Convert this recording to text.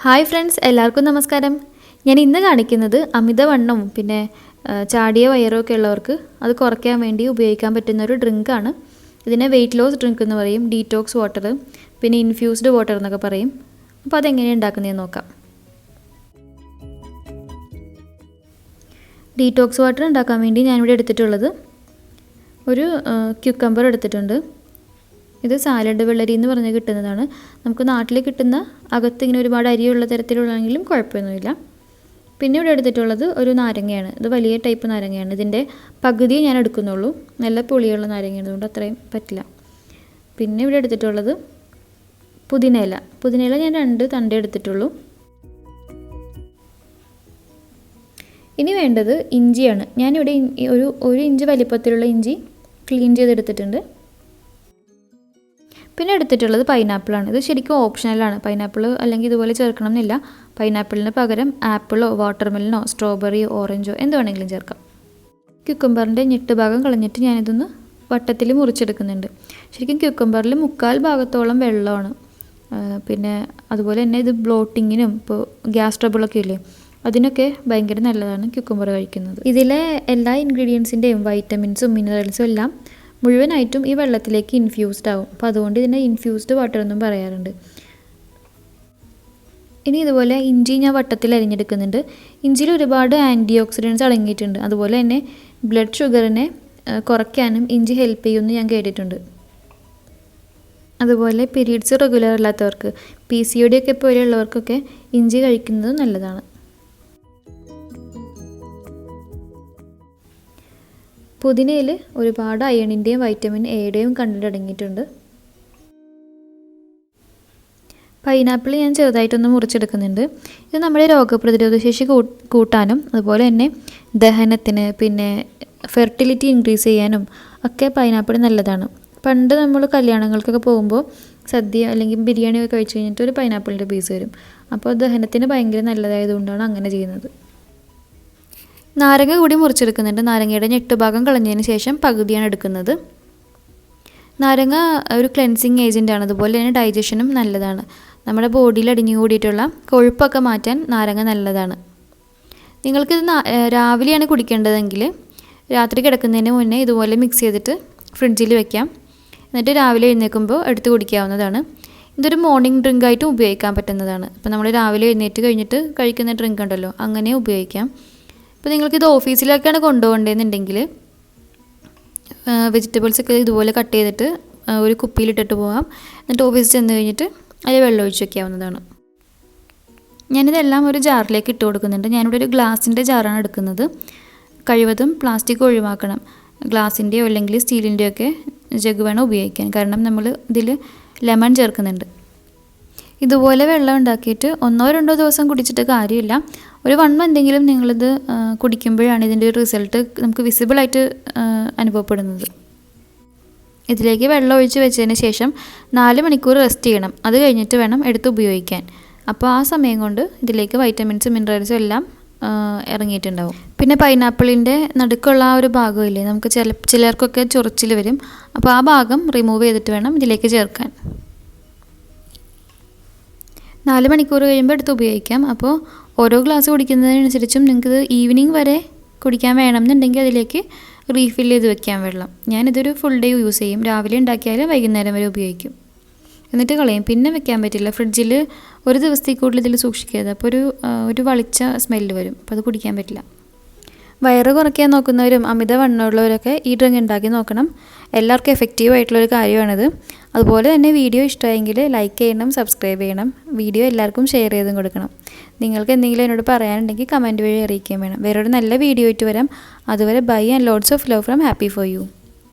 Hi friends, എല്ലാവർക്കും നമസ്കാരം. ഞാൻ ഇന്ന് കാണിക്കുന്നത് അമിതവണ്ണവും പിന്നെ ചാടിയ വയറൊക്കെ ഉള്ളവർക്ക് അത് കുറയ്ക്കാൻ വേണ്ടി ഉപയോഗിക്കാൻ പറ്റുന്ന ഒരു ഡ്രിങ്കാണ്. ഇതിനെ വെയിറ്റ് ലോസ് ഡ്രിങ്ക് എന്ന് പറയും, ഡീറ്റോക്സ് വാട്ടർ, പിന്നെ ഇൻഫ്യൂസ്ഡ് വാട്ടർ എന്നൊക്കെ പറയും. അപ്പോൾ അതെങ്ങനെയാണ് ഉണ്ടാക്കുന്നതെന്ന് നോക്കാം. ഡീറ്റോക്സ് വാട്ടർ ഉണ്ടാക്കാൻ വേണ്ടി ഞാനിവിടെ എടുത്തിട്ടുള്ളത് ഒരു ക്യുക്കമ്പർ എടുത്തിട്ടുണ്ട്. ഇത് സാലഡ് വെള്ളരി എന്ന് പറഞ്ഞ് കിട്ടുന്നതാണ്. നമുക്ക് നാട്ടിൽ കിട്ടുന്ന അകത്ത് ഇങ്ങനെ ഒരുപാട് അരിയുള്ള തരത്തിലുള്ളതെങ്കിലും കുഴപ്പമൊന്നുമില്ല. പിന്നെ ഇവിടെ എടുത്തിട്ടുള്ളത് ഒരു നാരങ്ങയാണ്. ഇത് വലിയ ടൈപ്പ് നാരങ്ങയാണ്. ഇതിൻ്റെ പകുതിയെ ഞാൻ എടുക്കുന്നുള്ളൂ. നല്ല പുളിയുള്ള നാരങ്ങയാണ്, അതുകൊണ്ട് അത്രയും പറ്റില്ല. പിന്നെ ഇവിടെ എടുത്തിട്ടുള്ളത് പുതിനയില ഞാൻ 2 തണ്ട് എടുത്തിട്ടുള്ളൂ. ഇനി വേണ്ടത് ഇഞ്ചിയാണ്. ഞാനിവിടെ ഒരു ഇഞ്ച് വലിപ്പത്തിലുള്ള ഇഞ്ചി ക്ലീൻ ചെയ്തെടുത്തിട്ടുണ്ട്. പിന്നെ എടുത്തിട്ടുള്ളത് പൈനാപ്പിളാണ്. ഇത് ശരിക്കും ഓപ്ഷണലാണ്. പൈനാപ്പിൾ അല്ലെങ്കിൽ ഇതുപോലെ ചേർക്കണം എന്നില്ല. പൈനാപ്പിളിന് പകരം ആപ്പിളോ വാട്ടർമെലനോ സ്ട്രോബെറിയോ ഓറഞ്ചോ എന്ത് വേണമെങ്കിലും ചേർക്കാം. ക്യുക്കമ്പറിൻ്റെ ഞെട്ട് ഭാഗം കളഞ്ഞിട്ട് ഞാനിതൊന്ന് വട്ടത്തിൽ മുറിച്ചെടുക്കുന്നുണ്ട്. ശരിക്കും ക്യുക്കമ്പറിൽ 1/4 ഭാഗത്തോളം വെള്ളമാണ്. പിന്നെ അതുപോലെ തന്നെ ഇത് ബ്ലോട്ടിങ്ങിനും ഇപ്പോൾ ഗ്യാസ് ട്രബിളൊക്കെ ഇല്ലേ, അതിനൊക്കെ ഭയങ്കര നല്ലതാണ് ക്യുക്കമ്പർ കഴിക്കുന്നത്. ഇതിലെ എല്ലാ ഇൻഗ്രീഡിയൻസിൻ്റെയും വൈറ്റമിൻസും മിനറൽസും എല്ലാം മുഴുവനായിട്ടും ഈ വെള്ളത്തിലേക്ക് ഇൻഫ്യൂസ്ഡ് ആവും. അപ്പോൾ അതുകൊണ്ട് ഇതിനെ ഇൻഫ്യൂസ്ഡ് വാട്ടർ എന്നും പറയാറുണ്ട്. ഇനി ഇതുപോലെ ഇഞ്ചി ഞാൻ വട്ടത്തിൽ അരിഞ്ഞെടുക്കുന്നുണ്ട്. ഇഞ്ചിയിൽ ഒരുപാട് ആൻറ്റി ഓക്സിഡൻറ്റ്സ് അടങ്ങിയിട്ടുണ്ട്. അതുപോലെ തന്നെ ബ്ലഡ് ഷുഗറിനെ കുറയ്ക്കാനും ഇഞ്ചി ഹെൽപ്പ് ചെയ്യുമെന്ന് ഞാൻ കേട്ടിട്ടുണ്ട്. അതുപോലെ പീരീഡ്സ് റെഗുലർ അല്ലാത്തവർക്ക്, PCOD ഒക്കെ പോലെയുള്ളവർക്കൊക്കെ ഇഞ്ചി കഴിക്കുന്നത് നല്ലതാണ്. പുതിനയിൽ ഒരുപാട് അയണിൻ്റെയും വൈറ്റമിൻ എയുടെയും കണ്ടന്റ് അടങ്ങിയിട്ടുണ്ട്. പൈനാപ്പിൾ ഞാൻ ചെറുതായിട്ടൊന്ന് മുറിച്ചെടുക്കുന്നുണ്ട്. ഇത് നമ്മുടെ രോഗപ്രതിരോധ ശേഷി കൂട്ടാനും അതുപോലെ തന്നെ ദഹനത്തിന് പിന്നെ ഫെർട്ടിലിറ്റി ഇൻക്രീസ് ചെയ്യാനും ഒക്കെ പൈനാപ്പിൾ നല്ലതാണ്. പണ്ട് നമ്മൾ കല്യാണങ്ങൾക്കൊക്കെ പോകുമ്പോൾ സദ്യ അല്ലെങ്കിൽ ബിരിയാണി ഒക്കെ കഴിച്ച് കഴിഞ്ഞിട്ട് ഒരു പൈനാപ്പിളിൻ്റെ പീസ് വരും. അപ്പോൾ ദഹനത്തിന് ഭയങ്കര നല്ലതായതുകൊണ്ടാണ് അങ്ങനെ ചെയ്യുന്നത്. നാരങ്ങ കൂടി മുറിച്ചെടുക്കുന്നുണ്ട്. നാരങ്ങയുടെ ഞെട്ട് ഭാഗം കളഞ്ഞതിന് ശേഷം പകുതിയാണ് എടുക്കുന്നത്. നാരങ്ങ ഒരു ക്ലെൻസിങ് ഏജൻറ്റാണ്. അതുപോലെ തന്നെ ഡൈജഷനും നല്ലതാണ്. നമ്മുടെ ബോഡിയിൽ അടിഞ്ഞു കൂടിയിട്ടുള്ള കൊഴുപ്പൊക്കെ മാറ്റാൻ നാരങ്ങ നല്ലതാണ്. നിങ്ങൾക്കിത് രാവിലെയാണ് കുടിക്കേണ്ടതെങ്കിൽ രാത്രി കിടക്കുന്നതിന് മുന്നേ ഇതുപോലെ മിക്സ് ചെയ്തിട്ട് ഫ്രിഡ്ജിൽ വെക്കാം. എന്നിട്ട് രാവിലെ എഴുന്നേൽക്കുമ്പോൾ എടുത്ത് കുടിക്കാവുന്നതാണ്. ഇതൊരു മോർണിംഗ് ഡ്രിങ്കായിട്ടും ഉപയോഗിക്കാൻ പറ്റുന്നതാണ്. അപ്പോൾ നമ്മൾ രാവിലെ എഴുന്നേറ്റ് കഴിഞ്ഞിട്ട് കഴിക്കുന്ന ഡ്രിങ്ക് ഉണ്ടല്ലോ, അങ്ങനെ ഉപയോഗിക്കാം. ഇപ്പോൾ നിങ്ങൾക്കിത് ഓഫീസിലേക്കാണ് കൊണ്ടുപോകേണ്ടതെന്നുണ്ടെങ്കിൽ വെജിറ്റബിൾസൊക്കെ ഇതുപോലെ കട്ട് ചെയ്തിട്ട് ഒരു കുപ്പിയിലിട്ടിട്ട് പോകാം. എന്നിട്ട് ഓഫീസിൽ ചെന്ന് കഴിഞ്ഞിട്ട് അതിൽ വെള്ളം ഒഴിച്ച് വയ്ക്കാവുന്നതാണ്. ഞാനിതെല്ലാം ഒരു ജാറിലേക്ക് ഇട്ട് കൊടുക്കുന്നുണ്ട്. ഞാനിവിടെ ഒരു ഗ്ലാസിൻ്റെ ജാറാണ് എടുക്കുന്നത്. കഴിവതും പ്ലാസ്റ്റിക് ഒഴിവാക്കണം. ഗ്ലാസിൻ്റെയോ അല്ലെങ്കിൽ സ്റ്റീലിൻ്റെയോ ഒക്കെ ജഗ് വേണം ഉപയോഗിക്കാൻ. കാരണം നമ്മൾ ഇതിൽ ലെമൺ ചേർക്കുന്നുണ്ട്. ഇതുപോലെ വെള്ളം ഉണ്ടാക്കിയിട്ട് 1-2 ദിവസം കുടിച്ചിട്ട് കാര്യമില്ല. ഒരു 1 മന്തെങ്കിലും നിങ്ങളിത് കുടിക്കുമ്പോഴാണ് ഇതിൻ്റെ ഒരു റിസൾട്ട് നമുക്ക് വിസിബിളായിട്ട് അനുഭവപ്പെടുന്നത്. ഇതിലേക്ക് വെള്ളം ഒഴിച്ച് വെച്ചതിന് ശേഷം 4 മണിക്കൂർ റെസ്റ്റ് ചെയ്യണം. അത് കഴിഞ്ഞിട്ട് വേണം എടുത്ത് ഉപയോഗിക്കാൻ. അപ്പോൾ ആ സമയം കൊണ്ട് ഇതിലേക്ക് വൈറ്റമിൻസും മിനറൽസും എല്ലാം ഇറങ്ങിയിട്ടുണ്ടാവും. പിന്നെ പൈനാപ്പിളിൻ്റെ നടുക്കുള്ള ആ ഒരു ഭാഗമില്ലേ, നമുക്ക് ചിലർക്കൊക്കെ ചൊറിച്ചിൽ വരും. അപ്പോൾ ആ ഭാഗം റിമൂവ് ചെയ്തിട്ട് വേണം ഇതിലേക്ക് ചേർക്കാൻ. 4 മണിക്കൂർ കഴിയുമ്പോൾ എടുത്ത് ഉപയോഗിക്കാം. അപ്പോൾ ഓരോ ഗ്ലാസ് കുടിക്കുന്നതിനനുസരിച്ചും നിങ്ങൾക്കിത് ഈവനിങ് വരെ കുടിക്കാൻ വേണമെന്നുണ്ടെങ്കിൽ അതിലേക്ക് റീഫിൽ ചെയ്ത് വെക്കാം വെള്ളം. ഞാനിതൊരു ഫുൾ ഡേ യൂസ് ചെയ്യും. രാവിലെ ഉണ്ടാക്കിയാൽ വൈകുന്നേരം വരെ ഉപയോഗിക്കും. എന്നിട്ട് കളയും. പിന്നെ വെക്കാൻ പറ്റില്ല. ഫ്രിഡ്ജിൽ ഒരു ദിവസത്തേക്ക് കൂടുതൽ ഇതിൽ സൂക്ഷിക്കരുത്. അപ്പോൾ ഒരു വളിച്ച സ്മെല്ല് വരും. അപ്പോൾ അത് കുടിക്കാൻ പറ്റില്ല. വയറ് കുറയ്ക്കാൻ നോക്കുന്നവരും അമിതവണ്ണമുള്ളവരൊക്കെ ഈ ഡ്രിങ്ക് ഉണ്ടാക്കി നോക്കണം. എല്ലാവർക്കും എഫക്റ്റീവ് ആയിട്ടുള്ളൊരു കാര്യമാണിത്. അതുപോലെ തന്നെ വീഡിയോ ഇഷ്ടമായെങ്കിൽ ലൈക്ക് ചെയ്യണം, സബ്സ്ക്രൈബ് ചെയ്യണം. വീഡിയോ എല്ലാവർക്കും ഷെയർ ചെയ്തും കൊടുക്കണം. നിങ്ങൾക്ക് എന്തെങ്കിലും എന്നോട് പറയാനുണ്ടെങ്കിൽ കമൻറ്റ് വഴി അറിയിക്കുകയും വേണം. വേറൊരു നല്ല വീഡിയോ ആയിട്ട് വരാം. അതുവരെ bye and lots of love from happy for U.